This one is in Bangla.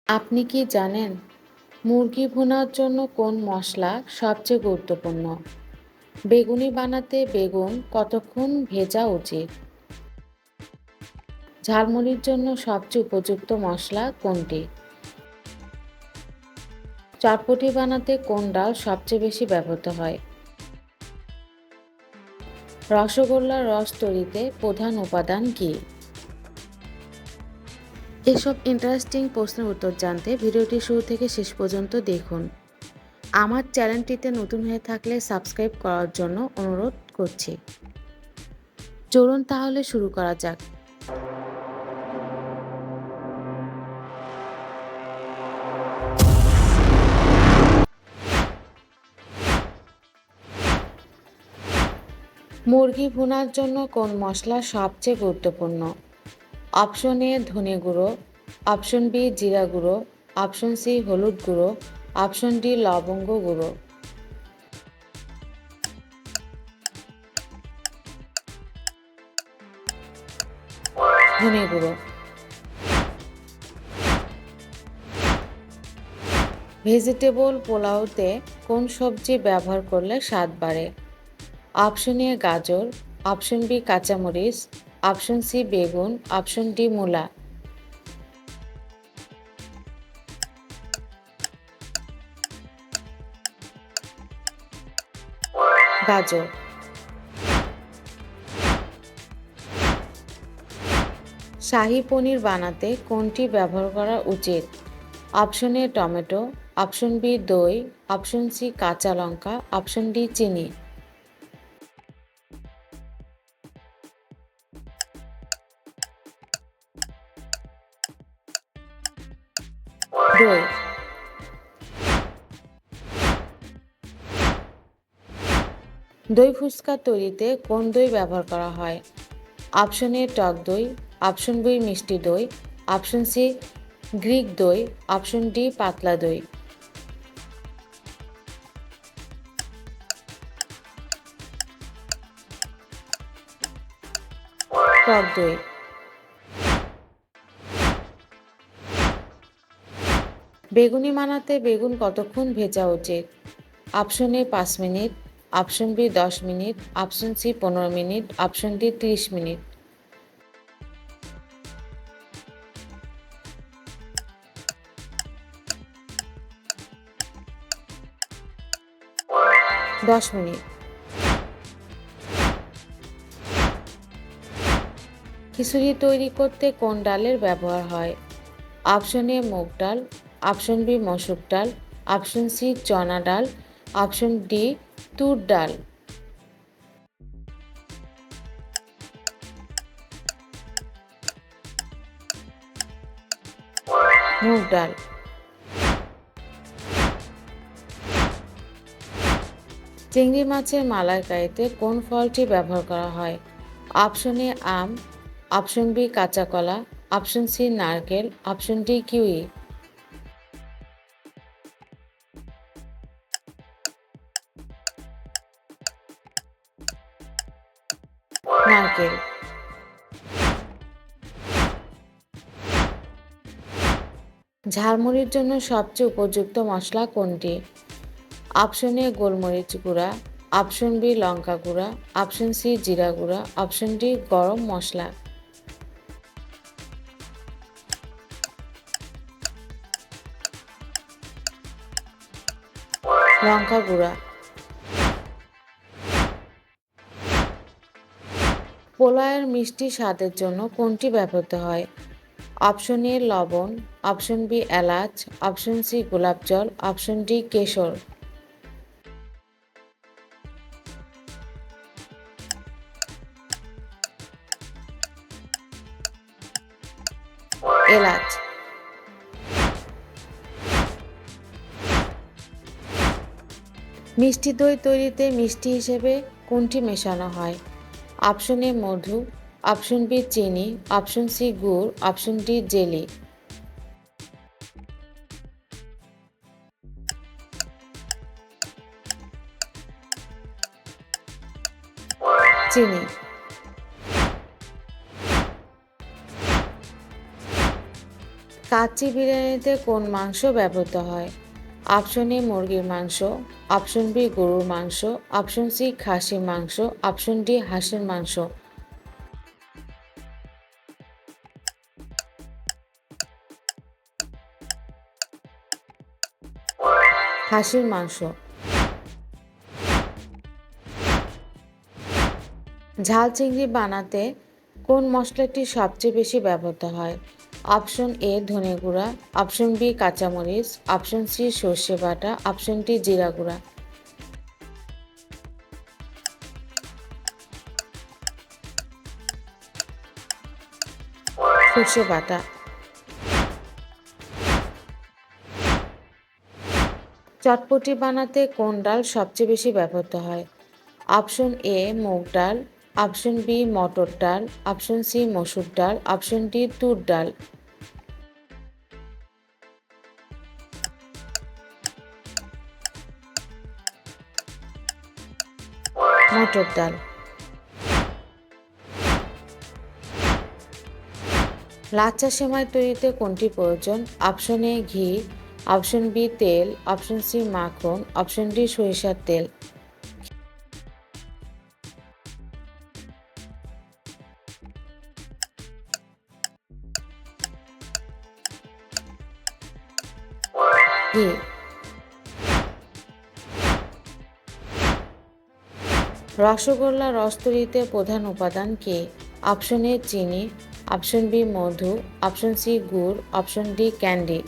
আপনি কি জানেন মুরগি ভুনার জন্য কোন মশলা সবচেয়ে গুরুত্বপূর্ণ? বেগুনি বানাতে বেগুন কতক্ষণ ভেজা উচিত? ঝালমুড়ির জন্য সবচেয়ে উপযুক্ত মশলা কোনটি? চটপটি বানাতে কোন ডাল সবচেয়ে বেশি ব্যবহৃত হয়? রসগোল্লার রস তৈরিতে প্রধান উপাদান কি? এসব ইন্টারেস্টিং প্রশ্নের উত্তর জানতে ভিডিওটি শুরু থেকে শেষ পর্যন্ত দেখুন। আমার চ্যানেলটিতে নতুন হয়ে থাকলে সাবস্ক্রাইব করার জন্য অনুরোধ করছি। চলুন তাহলে শুরু করা যাক। মুরগি ভুনার জন্য কোন মশলা সবচেয়ে গুরুত্বপূর্ণ? অপশন এ ধনে গুঁড়ো, অপশন বি জিরা গুঁড়ো, অপশন সি হলুদ গুঁড়ো, অপশন ডি লবঙ্গ গুঁড়ো। ধনে গুঁড়ো। ভেজিটেবল পোলাওতে কোন সবজি ব্যবহার করলে স্বাদ বাড়ে? অপশন এ গাজর, অপশন বি কাঁচামরিচ, অপশন সি বেগুন, অপশন ডি মূলা। গাজর। শাহী পনির বানাতে কোনটি ব্যবহার করা উচিত? Option A tomato, option B দই, অপশন সি কাঁচা লঙ্কা, অপশন ডি চিনি। দই। দই ফুচকা তৈরিতে কোন দই ব্যবহার করা হয়? অপশন এ টক দই, অপশন বি মিষ্টি দই, অপশন সি গ্রিক দই, অপশন ডি পাতলা দই। টক দই। বেগুনি বানাতে বেগুন কতক্ষণ ভেজা উচিত? Option A 5 minute, option B 10 minute, option C 15 minute, option D 30 minute. 10 minute. খিচুড়ি তৈরি করতে কোন ডালের ব্যবহার হয়? অপশন এ মুগ ডাল, অপশন বি মসুর ডাল, অপশন সি চনা ডাল, অপশন ডি তুর ডাল। মুগ ডাল। চিংড়ি মাছের মালাইকারিতে কোন ফলটি ব্যবহার করা হয়? অপশন এ আম, অপশন বি কাঁচা কলা, অপশন সি নারকেল, অপশন ডি কিউই। নারকেল। ঝালমুড়ির জন্য সবচেয়ে উপযুক্ত মশলা কোনটি? অপশন এ গোলমরিচ গুঁড়া, অপশন বি লঙ্কা গুঁড়া, অপশন সি জিরা গুঁড়া, অপশন ডি গরম মশলা। লঙ্কা গুঁড়া। পোলাওয়ের মিষ্টি স্বাদের জন্য কোনটি ব্যবহৃত হয়? অপশন এ লবণ, অপশন বি এলাচ, অপশন সি গোলাপ জল, অপশন ডি কেশর। এলাচ। মিষ্টি দই তৈরিতে মিষ্টি হিসেবে কোনটি মেশানো হয়? অপশন এ মধু, অপশন বি চিনি, অপশন সি গুড়, অপশন ডি জেলি। চিনি। কাচ্চি বিরিয়ানিতে কোন মাংস ব্যবহৃত হয়? অপশন এ মুরগির মাংস, অপশন বি গরুর মাংস, অপশন সি খাসির মাংস, অপশন ডি হাঁসের মাংস। খাসির মাংস। ঝাল চিংড়ি বানাতে কোন মশলাটি সবচেয়ে বেশি ব্যবহৃত হয়? অপশন এ ধনে গুঁড়া, অপশন বি কাঁচামরিচ, অপশন সি সর্ষে বাটা, অপশন ডি জিরা গুঁড়া। সর্ষে বাটা। চটপটি বানাতে কোন ডাল সবচেয়ে বেশি ব্যবহৃত হয়? অপশন এ মুগ ডাল, অপশন বি মটর ডাল, অপশন সি মসুর ডাল, অপশন ডি তুর ডাল। মটর ডাল। লাচ্ছা সেমাই তৈরিতে কোনটি প্রয়োজন? অপশন এ ঘি, অপশন বি তেল, অপশন সি মাখন, অপশন ডি সরিষার তেল। ঘি। রসগোল্লা রস তৈরিতে প্রধান উপাদান কি? অপশন এ চিনি, অপশন বি মধু, অপশন সি গুড়, অপশন ডি ক্যান্ডি।